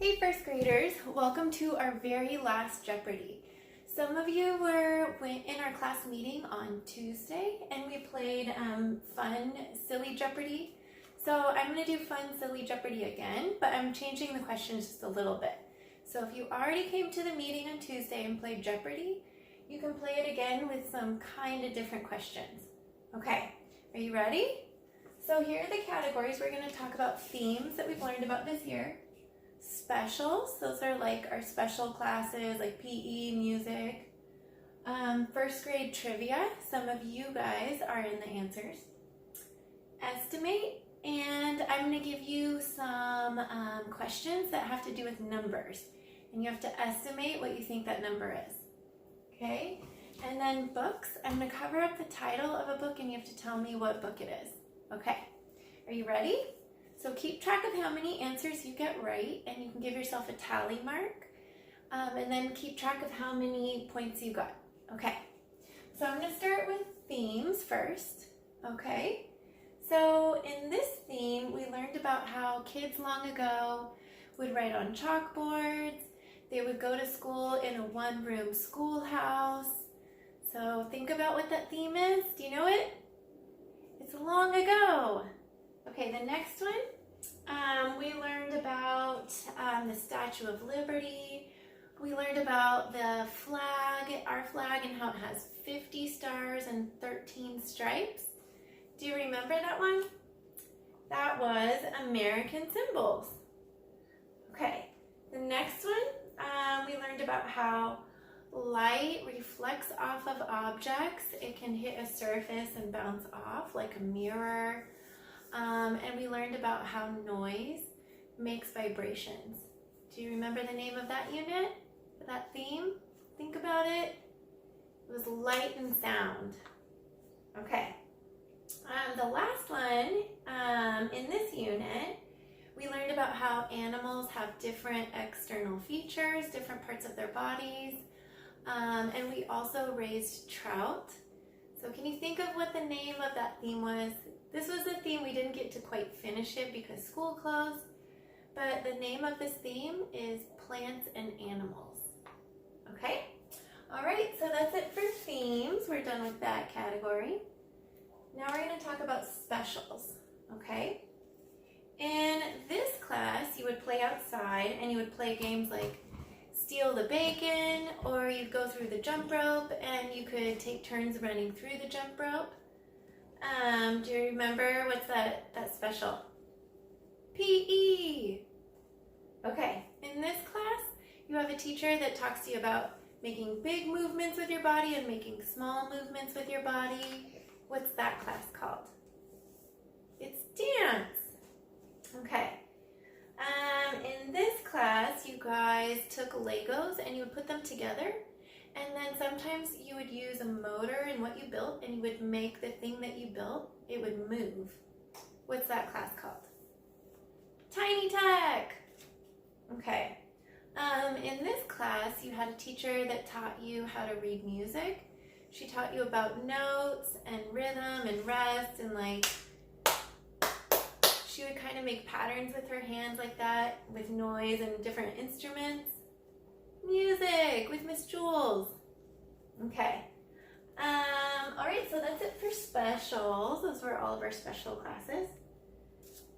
Hey first graders, welcome to our very last Jeopardy! Some of you went in our class meeting on Tuesday and we played fun, silly Jeopardy! So I'm going to do fun, silly Jeopardy! Again, but I'm changing the questions just a little bit. So if you already came to the meeting on Tuesday and played Jeopardy! You can play it again with some kind of different questions. Okay, are you ready? So here are the categories. We're going to talk about themes that we've learned about this year. Specials, those are like our special classes like PE, music. First grade trivia, some of you guys are in the answers. Estimate, and I'm going to give you some questions that have to do with numbers. And you have to estimate what you think that number is. Okay? And then books, I'm going to cover up the title of a book and you have to tell me what book it is. Okay, are you ready? So keep track of how many answers you get right, and you can give yourself a tally mark, and then keep track of how many points you got. Okay, so I'm going to start with themes first. Okay, so in this theme, we learned about how kids long ago would write on chalkboards. They would go to school in a one-room schoolhouse. So think about what that theme is. Do you know it? It's long ago. Okay, the next one, we learned about the Statue of Liberty. We learned about the flag, our flag, and how it has 50 stars and 13 stripes. Do you remember that one? That was American symbols. Okay, the next one, we learned about how light reflects off of objects. It can hit a surface and bounce off like a mirror. And we learned about how noise makes vibrations. Do you remember the name of that unit, that theme? Think about it. It was light and sound. Okay. The last one, in this unit, we learned about how animals have different external features, different parts of their bodies. And we also raised trout. So can you think of what the name of that theme was? This was a theme, we didn't get to quite finish it because school closed, but the name of this theme is Plants and Animals. Okay? All right, so that's it for themes. We're done with that category. Now we're going to talk about specials, okay? In this class, you would play outside and you would play games like steal the bacon, or you'd go through the jump rope and you could take turns running through the jump rope. Do you remember what's that special? PE. Okay, in this class, you have a teacher that talks to you about making big movements with your body and making small movements with your body. What's that class called? It's dance. Okay. In this class, you guys took Legos and you would put them together. And then sometimes you would use a motor in what you built and you would make the thing that you built, it would move. What's that class called? Tiny Tech. Okay. In this class, you had a teacher that taught you how to read music. She taught you about notes and rhythm and rest and like, she would kind of make patterns with her hands like that with noise and different instruments. Music with Miss Jules. Okay. All right, so that's it for specials. Those were all of our special classes.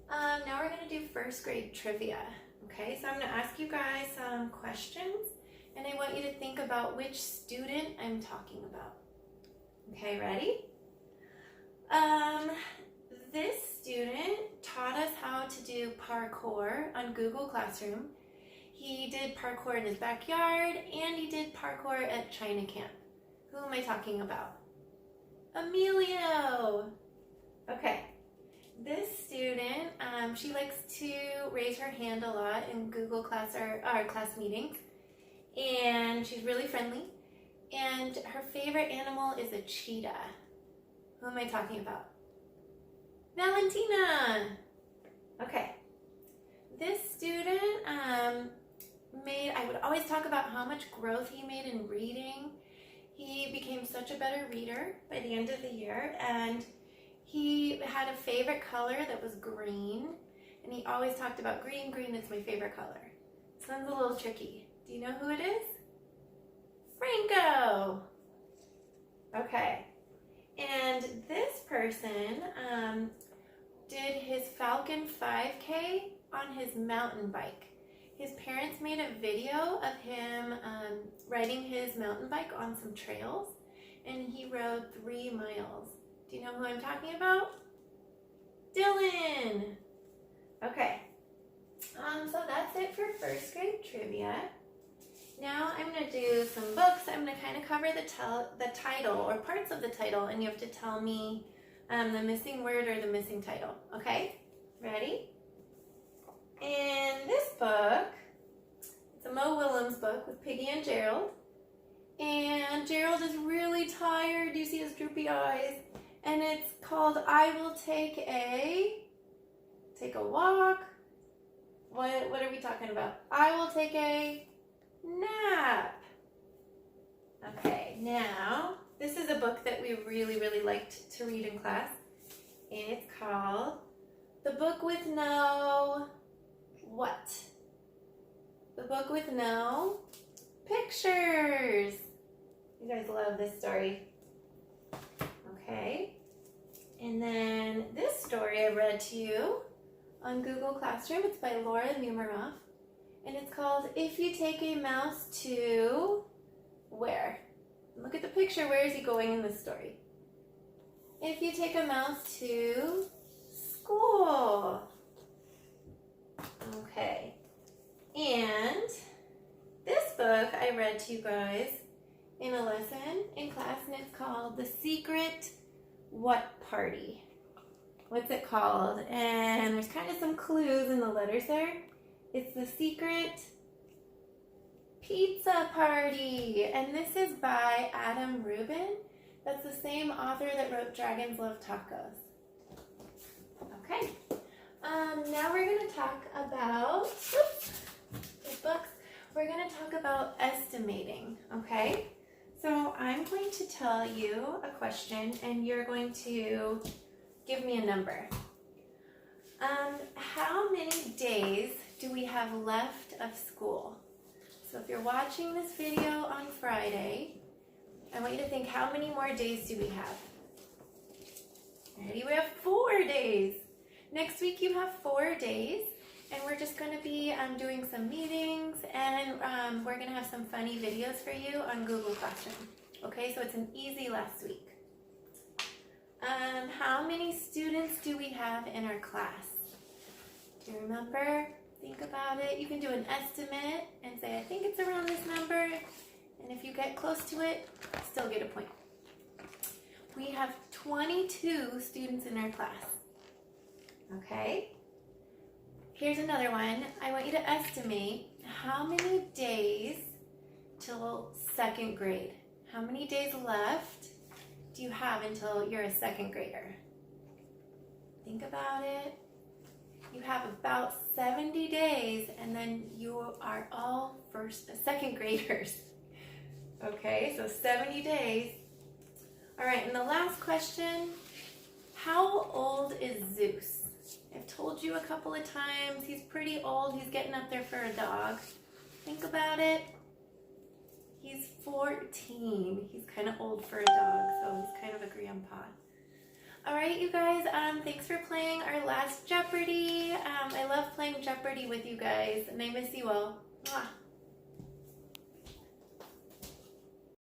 Now we're going to do first grade trivia. Okay, so I'm going to ask you guys some questions, and I want you to think about which student I'm talking about. Okay, ready? This student taught us how to do parkour on Google Classroom. He did parkour in his backyard, and he did parkour at China Camp. Who am I talking about? Emilio. Okay. This student, she likes to raise her hand a lot in Google Class or our class meetings, and she's really friendly. And her favorite animal is a cheetah. Who am I talking about? Valentina. Okay. This student, I would always talk about how much growth he made in reading. He became such a better reader by the end of the year, and he had a favorite color that was green, and he always talked about green. Green is my favorite color. This one's a little tricky. Do you know who it is? Franco. Okay. And this person did his Falcon 5K on his mountain bike. His parents made a video of him riding his mountain bike on some trails, and he rode 3 miles. Do you know who I'm talking about? Dylan. Okay. So that's it for first grade trivia. Now I'm going to do some books. I'm going to kind of cover the title or parts of the title, and you have to tell me the missing word or the missing title. Okay? Ready? In this book, it's a Mo Willems book with Piggy and Gerald. And Gerald is really tired. You see his droopy eyes. And it's called I Will Take a walk. What are we talking about? I will take a nap. Okay, now this is a book that we really liked to read in class. It's called The Book with No What? The Book with No Pictures. You guys love this story. Okay. And then this story I read to you on Google Classroom. It's by Laura Numeroff. And it's called If You Take a Mouse to Where? Look at the picture. Where is he going in this story? If you take a mouse to school. Okay. And this book I read to you guys in a lesson in class, and it's called The Secret What Party? What's it called? And there's kind of some clues in the letters there. It's The Secret Pizza Party. And this is by Adam Rubin. That's the same author that wrote Dragons Love Tacos. Okay. Now we're going to talk about the books. We're going to talk about estimating, okay? So I'm going to tell you a question, and you're going to give me a number. How many days do we have left of school? So if you're watching this video on Friday, I want you to think, how many more days do we have? Ready? We have 4 days. Next week you have 4 days, and we're just going to be doing some meetings, and we're going to have some funny videos for you on Google Classroom. Okay, so it's an easy last week. How many students do we have in our class? Do you remember? Think about it. You can do an estimate and say, I think it's around this number. And if you get close to it, still get a point. We have 22 students in our class. Okay? Here's another one. I want you to estimate how many days till 2nd grade. How many days left do you have until you're a 2nd grader? Think about it. You have about 70 days, and then you are all 2nd graders. Okay, so 70 days. All right, and the last question, how old is Zeus? I've told you a couple of times, he's pretty old. He's getting up there for a dog. Think about it. He's 14. He's kind of old for a dog, so he's kind of a grandpa. All right, you guys, thanks for playing our last Jeopardy. I love playing Jeopardy with you guys, and I miss you all. Mwah.